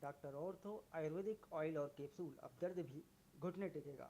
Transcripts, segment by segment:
Doctor ortho Ayurvedic oil और capsule, अब दर्द भी घुटने टेकेगा।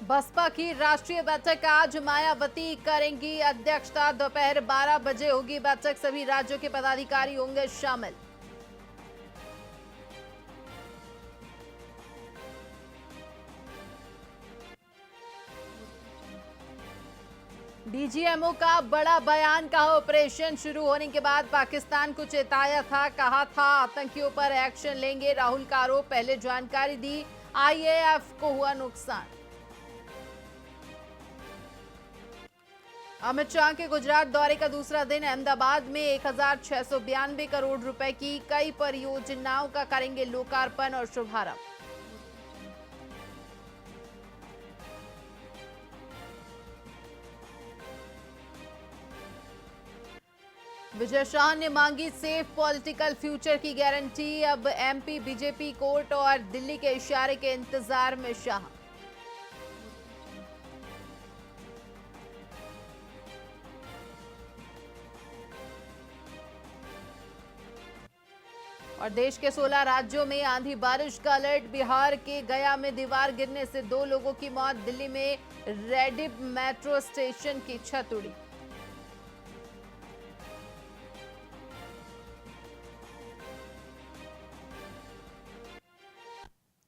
बसपा की राष्ट्रीय बैठक आज मायावती करेंगी अध्यक्षता। दोपहर 12 बजे होगी बैठक, सभी राज्यों के पदाधिकारी होंगे शामिल। डीजीएमओ का बड़ा बयान, कहा ऑपरेशन शुरू होने के बाद पाकिस्तान को चेताया था, कहा था आतंकियों पर एक्शन लेंगे। राहुल का आरोप, पहले जानकारी दी आईएएफ को हुआ नुकसान। अमित शाह के गुजरात दौरे का दूसरा दिन, अहमदाबाद में 1692 करोड़ रुपए की कई परियोजनाओं का करेंगे लोकार्पण और शुभारंभ। विजय शाह ने मांगी सेफ पॉलिटिकल फ्यूचर की गारंटी। अब एमपी बीजेपी कोर्ट और दिल्ली के इशारे के इंतजार में शाह। और देश के 16 राज्यों में आंधी बारिश का अलर्ट। बिहार के गया में दीवार गिरने से 2 लोगों की मौत। दिल्ली में रेडिप मेट्रो स्टेशन की छत उड़ी।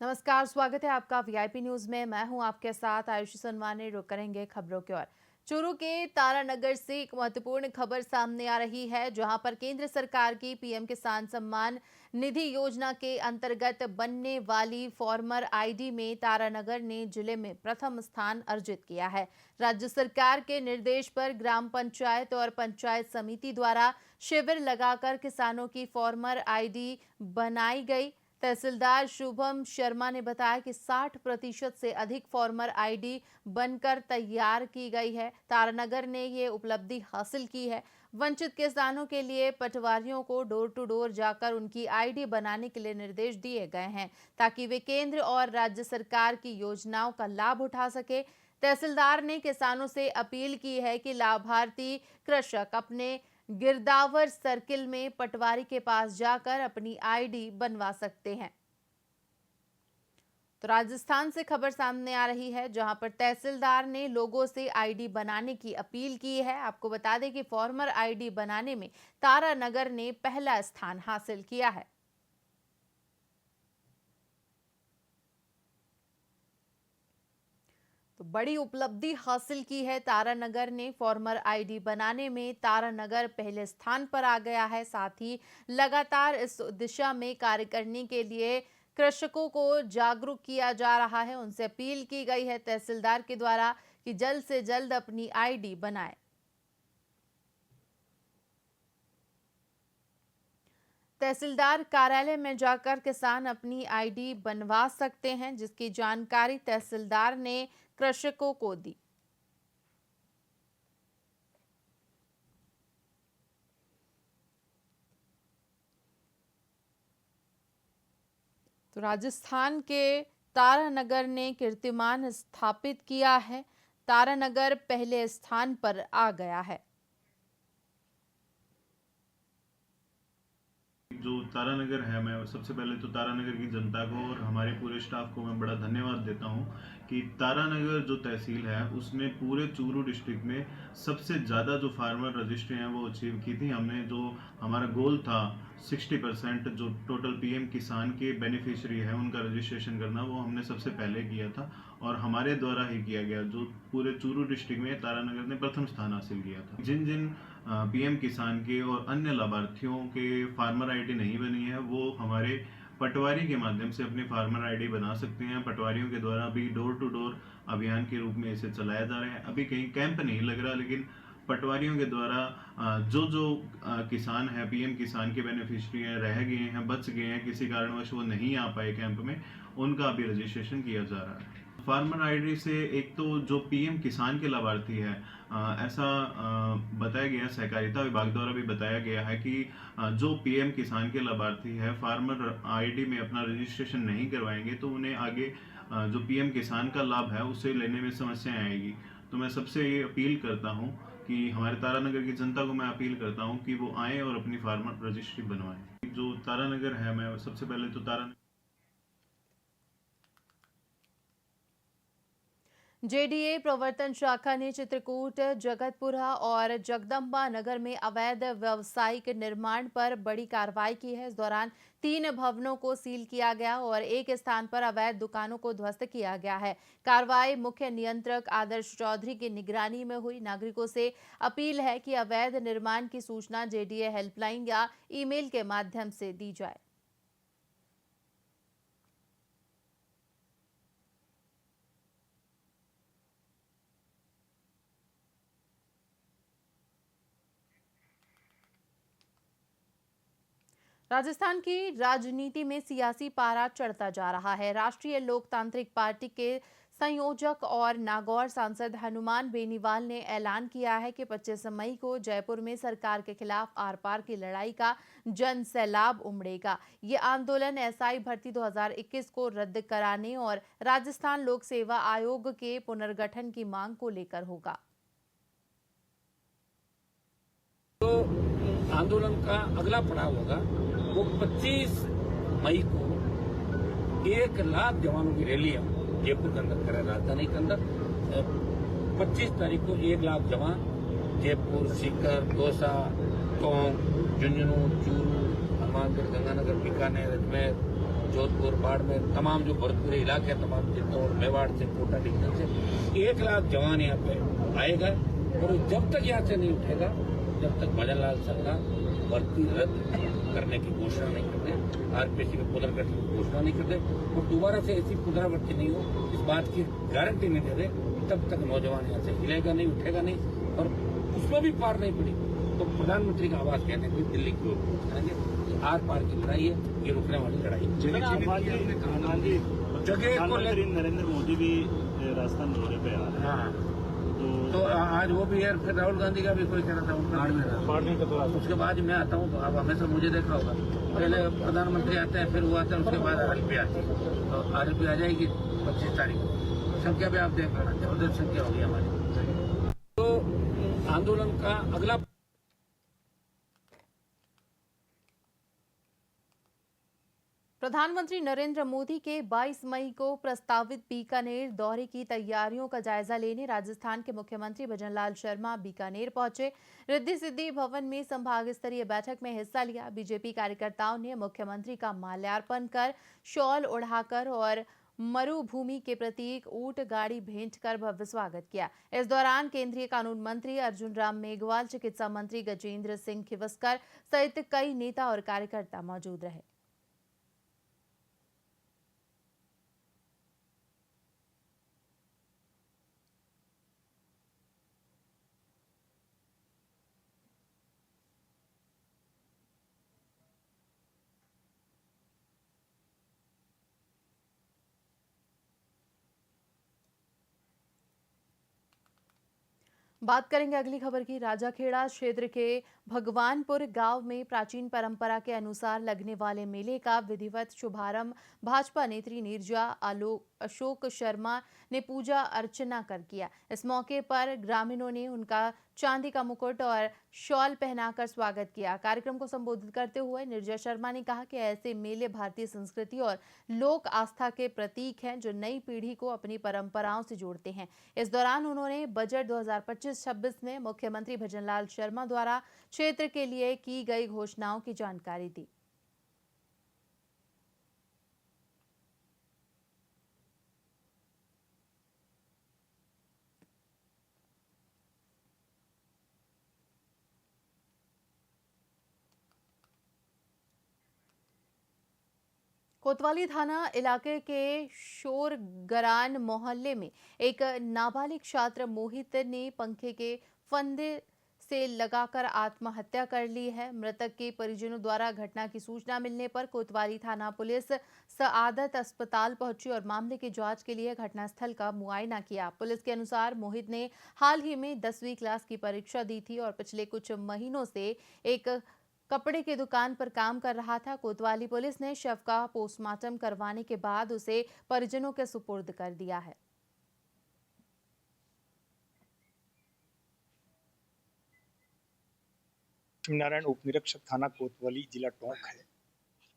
नमस्कार, स्वागत है आपका वीआईपी न्यूज में। मैं हूं आपके साथ आयुषी सनवाने। रुक करेंगे खबरों की ओर। चूरू के तारानगर से एक महत्वपूर्ण खबर सामने आ रही है, जहां पर केंद्र सरकार की पीएम किसान सम्मान निधि योजना के अंतर्गत बनने वाली फार्मर आईडी में तारानगर ने जिले में प्रथम स्थान अर्जित किया है। राज्य सरकार के निर्देश पर ग्राम पंचायत और पंचायत समिति द्वारा शिविर लगाकर किसानों की फार्मर आईडी बनाई गई। तहसीलदार शुभम शर्मा ने बताया कि 60% से अधिक फार्मर आईडी बनकर तैयार की गई है। तारानगर ने ये उपलब्धि हासिल की है। वंचित किसानों के लिए पटवारियों को डोर टू डोर जाकर उनकी आईडी बनाने के लिए निर्देश दिए गए हैं, ताकि वे केंद्र और राज्य सरकार की योजनाओं का लाभ उठा सके। तहसीलदार ने किसानों से अपील की है कि लाभार्थी कृषक अपने गिरदावर सर्किल में पटवारी के पास जाकर अपनी आईडी बनवा सकते हैं। तो राजस्थान से खबर सामने आ रही है, जहां पर तहसीलदार ने लोगों से आईडी बनाने की अपील की है। आपको बता दें कि फार्मर आईडी बनाने में तारानगर ने पहला स्थान हासिल किया है। तो बड़ी उपलब्धि हासिल की है तारानगर ने। फार्मर आईडी बनाने में तारानगर पहले स्थान पर आ गया है। साथ ही लगातार इस दिशा में कार्य करने के लिए कृषकों को जागरूक किया जा रहा है। उनसे अपील की गई है तहसीलदार के द्वारा कि जल्द से जल्द अपनी आईडी बनाएं। तहसीलदार कार्यालय में जाकर किसान अपनी आईडी बनवा सकते हैं, जिसकी जानकारी तहसीलदार ने कृषकों को दी। तो राजस्थान के तारानगर ने कीर्तिमान स्थापित किया है। तारानगर पहले स्थान पर आ गया है। जो तारानगर है, मैं सबसे पहले तो तारानगर की जनता को और हमारे पूरे स्टाफ को मैं बड़ा धन्यवाद देता हूं कि तारानगर जो तहसील है उसने पूरे चूरू डिस्ट्रिक्ट में सबसे ज़्यादा जो फार्मर रजिस्ट्री हैं वो अचीव की थी। हमने जो हमारा गोल था 60% जो टोटल पीएम किसान के बेनिफिशियरी है उनका रजिस्ट्रेशन करना, वो हमने सबसे पहले किया था और हमारे द्वारा ही किया गया। जो पूरे चूरू डिस्ट्रिक्ट में तारानगर ने प्रथम स्थान हासिल किया था। जिन जिन पीएम किसान के और अन्य लाभार्थियों के फार्मर आईडी नहीं बनी है, वो हमारे पटवारी के माध्यम से अपनी फार्मर आईडी बना सकते हैं। पटवारियों के द्वारा अभी डोर टू डोर अभियान के रूप में इसे चलाया जा रहा है। अभी कहीं कैंप नहीं लग रहा, लेकिन पटवारियों के द्वारा जो जो किसान है पीएम किसान के बेनिफिशियरी हैं, रह गए हैं, बच गए हैं, किसी कारणवश वो नहीं आ पाए कैंप में, उनका अभी रजिस्ट्रेशन किया जा रहा है। फार्मर आईडी से एक तो जो पीएम किसान के लाभार्थी है, ऐसा बताया गया, सहकारिता विभाग द्वारा भी बताया गया है कि जो पीएम किसान के लाभार्थी है फार्मर आईडी में अपना रजिस्ट्रेशन नहीं करवाएंगे तो उन्हें आगे जो पीएम किसान का लाभ है उसे लेने में समस्याएं आएगी। तो मैं सबसे ये अपील करता हूँ कि हमारे तारानगर की जनता को मैं अपील करता हूँ कि वो आएँ और अपनी फार्मर रजिस्ट्री बनवाएं। जो तारानगर है, मैं सबसे पहले तो जेडीए प्रवर्तन शाखा ने चित्रकूट, जगतपुरा और जगदम्बा नगर में अवैध व्यावसायिक निर्माण पर बड़ी कार्रवाई की है। इस दौरान 3 भवनों को सील किया गया और एक स्थान पर अवैध दुकानों को ध्वस्त किया गया है। कार्रवाई मुख्य नियंत्रक आदर्श चौधरी की निगरानी में हुई। नागरिकों से अपील है कि अवैध निर्माण की सूचना जेडीए हेल्पलाइन या ईमेल के माध्यम से दी जाए। राजस्थान की राजनीति में सियासी पारा चढ़ता जा रहा है। राष्ट्रीय लोकतांत्रिक पार्टी के संयोजक और नागौर सांसद हनुमान बेनीवाल ने ऐलान किया है कि 25 मई को जयपुर में सरकार के खिलाफ आर पार की लड़ाई का जन सैलाब उमड़ेगा। ये आंदोलन एसआई भर्ती 2021 को रद्द कराने और राजस्थान लोक सेवा आयोग के पुनर्गठन की मांग को लेकर होगा। तो आंदोलन का अगला पड़ाव होगा वो 25 मई को 1 लाख जवानों की रैली जयपुर के अंदर करे, राजधानी के अंदर 25 तारीख को 1 लाख जवान जयपुर, सीकर, दौसा, टोंक, झुंझुनू, चूरू, हनुमानगढ़, गंगानगर, बीकानेर, अजमेर, जोधपुर, बाड़मेर, तमाम जो भरतपुर इलाके हैं, तमाम चित्तौड़, मेवाड़ से, कोटा डिवीजन से 1 लाख जवान यहाँ पे आएगा और जब तक यहाँ से नहीं उठेगा, जब तक भजन लाल सरकार भर्ती रद्द करने की घोषणा नहीं करते, आरपीसी के पुनर्गठन की घोषणा नहीं करते और दोबारा से ऐसी पुनरावृत्ति नहीं हो, इस बात की गारंटी नहीं दे रहे, तब तक नौजवान यहाँ से हिलेगा नहीं, उठेगा नहीं। और उसमें भी पार नहीं पड़ी तो प्रधानमंत्री का आवाज कहने के लिए दिल्ली की ओर उठाएंगे। आर पार की लड़ाई है, ये रुकने वाली लड़ाई है। जगह को नरेंद्र मोदी भी राजस्थान दौरे पे आ रहे हैं, तो आज वो भी है, फिर राहुल गांधी का भी कोई कह रहा था उनका, उसके बाद मैं आता हूँ। तो आप हमेशा मुझे देखा होगा, पहले प्रधानमंत्री आते हैं, फिर वो आते हैं, उसके बाद आरएलपी आती है। तो आरएलपी आ जाएगी 25 तारीख को, संख्या भी आप देख लेना, जबरदस्त संख्या होगी हमारी। तो आंदोलन का अगला प्रधानमंत्री नरेंद्र मोदी के 22 मई को प्रस्तावित बीकानेर दौरे की तैयारियों का जायजा लेने राजस्थान के मुख्यमंत्री भजनलाल शर्मा बीकानेर पहुंचे। रिद्धि सिद्धि भवन में संभाग स्तरीय बैठक में हिस्सा लिया। बीजेपी कार्यकर्ताओं ने मुख्यमंत्री का माल्यार्पण कर, शॉल ओढ़ाकर और मरुभूमि के प्रतीक ऊंट गाड़ी भेंट कर भव्य स्वागत किया। इस दौरान केंद्रीय कानून मंत्री अर्जुन राम मेघवाल, चिकित्सा मंत्री गजेंद्र सिंह खिवस्कर सहित कई नेता और कार्यकर्ता मौजूद रहे। बात करेंगे अगली खबर की। राजाखेड़ा क्षेत्र के भगवानपुर गांव में प्राचीन परंपरा के अनुसार लगने वाले मेले का विधिवत शुभारंभ भाजपा नेत्री नीरजा अशोक शर्मा ने पूजा अर्चना कर किया। इस मौके पर ग्रामीणों ने उनका चांदी का मुकुट और शॉल पहनाकर स्वागत किया। कार्यक्रम को संबोधित करते हुए नीरजा शर्मा ने कहा कि ऐसे मेले भारतीय संस्कृति और लोक आस्था के प्रतीक हैं जो नई पीढ़ी को अपनी परंपराओं से जोड़ते हैं। इस दौरान उन्होंने बजट 2025-26 में मुख्यमंत्री भजनलाल शर्मा द्वारा क्षेत्र के लिए की गई घोषणाओं की जानकारी दी। कोतवाली थाना इलाके के शोरगरान मोहल्ले में एक नाबालिग छात्र मोहित ने पंखे के फंदे से लगाकर आत्महत्या कर ली है। मृतक के परिजनों द्वारा घटना की सूचना मिलने पर कोतवाली थाना पुलिस सआदत अस्पताल पहुंची और मामले की जांच के लिए घटनास्थल का मुआयना किया। पुलिस के अनुसार मोहित ने हाल ही में 10वीं क्लास की परीक्षा दी थी और पिछले कुछ महीनों से एक कपड़े की दुकान पर काम कर रहा था। कोतवाली पुलिस ने शव का पोस्टमार्टम करवाने के बाद उसे परिजनों के सुपुर्द कर दिया है। नारायण उप निरीक्षक थाना कोतवाली जिला टोंक है।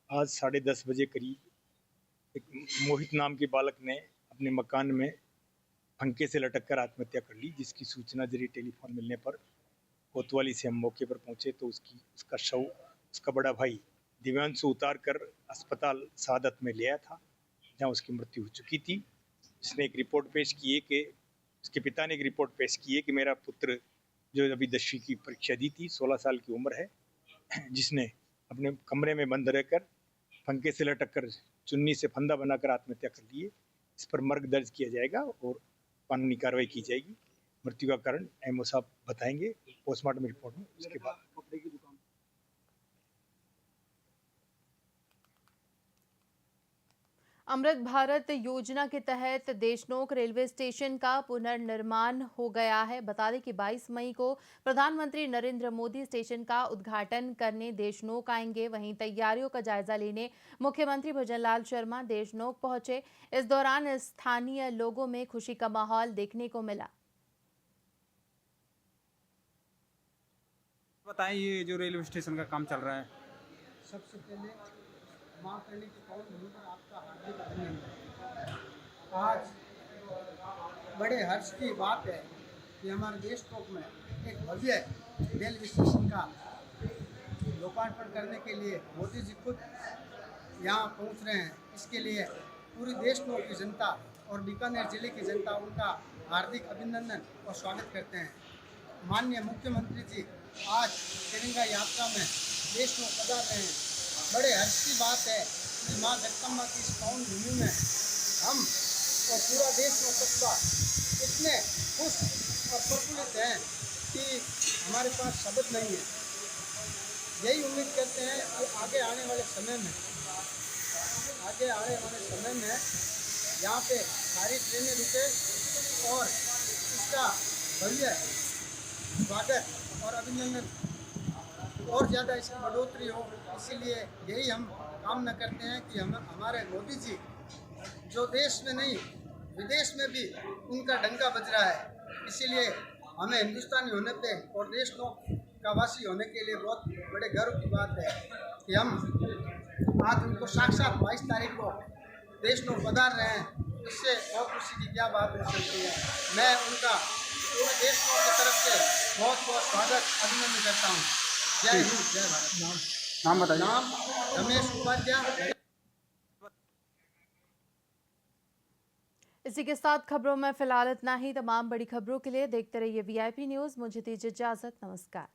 आज 10:30 बजे करीब एक मोहित नाम के बालक ने अपने मकान में फंके से लटक कर आत्महत्या कर ली, जिसकी सूचना जरिए टेलीफोन मिलने पर कोतवाली से हम मौके पर पहुंचे तो उसका शव उसका बड़ा भाई दिव्यांशु उतार कर अस्पताल सादत में ले आया था, जहां उसकी मृत्यु हो चुकी थी। उसने एक रिपोर्ट पेश की है कि उसके पिता ने एक रिपोर्ट पेश की है कि मेरा पुत्र जो अभी 10वीं की परीक्षा दी थी, 16 साल की उम्र है, जिसने अपने कमरे में बंद रहकर पंखे से लटक कर चुन्नी से फंदा बनाकर आत्महत्या कर ली है। इस पर मर्ग दर्ज किया जाएगा और कानूनी कार्रवाई की जाएगी। मृत्यु का कारण एमओ साहब बताएंगे पोस्टमार्टम रिपोर्ट में उसके बाद। अमृत भारत योजना के तहत देशनोक रेलवे स्टेशन का पुनर्निर्माण हो गया है। बता दें कि 22 मई को प्रधानमंत्री नरेंद्र मोदी स्टेशन का उद्घाटन करने देशनोक आएंगे। वहीं तैयारियों का जायजा लेने मुख्यमंत्री भजनलाल शर्मा देशनोक पहुंचे। इस दौरान स्थानीय लोगों में खुशी का माहौल देखने को मिला। बताएं, ये जो रेलवे स्टेशन का काम चल रहा है। सबसे पहले माँ करने की पावन भूमि पर आपका हार्दिक अभिनंदन। आज बड़े हर्ष की बात है कि हमारे देश टोक में एक भव्य रेलवे स्टेशन का लोकार्पण करने के लिए मोदी जी खुद यहाँ पहुँच रहे हैं। इसके लिए पूरी देश टोक की जनता और बीकानेर जिले की जनता उनका हार्दिक अभिनंदन और स्वागत करते हैं। माननीय मुख्यमंत्री जी आज तिरंगा यात्रा में देश में पधार रहे हैं। बड़े हर्ष की बात है कि माँ जगदम्बा की इस पावन भूमि में हम और पूरा देश और कस्बा इतने खुश और प्रफुल्लित हैं कि हमारे पास शब्द नहीं है। यही उम्मीद करते हैं कि आगे आने वाले समय में यहाँ पे सारी ट्रेनें रुके और इसका भव्य स्वागत और अभिनंदन और ज़्यादा इसकी बढ़ोतरी हो। इसीलिए यही हम कामना करते हैं कि हमारे मोदी जी जो देश में नहीं विदेश में भी उनका डंका बज रहा है। इसीलिए हमें हिंदुस्तानी होने पे और देश का वासी होने के लिए बहुत बड़े गर्व की बात है कि हम आज उनको साक्षात 22 तारीख को देश में पधार रहे हैं। इससे और खुशी की क्या बात हो सकती है। मैं उनका पूरे देश की तरफ से बहुत बहुत स्वागत अभिनंदन करता हूँ। जय हिंद, जय भारत। नाम बताइए। नाम रमेश उपाध्याय। इसी के साथ खबरों में फिलहाल इतना ही। तमाम बड़ी खबरों के लिए देखते रहिए VIP न्यूज़। मुझे दीजिए इजाजत। नमस्कार।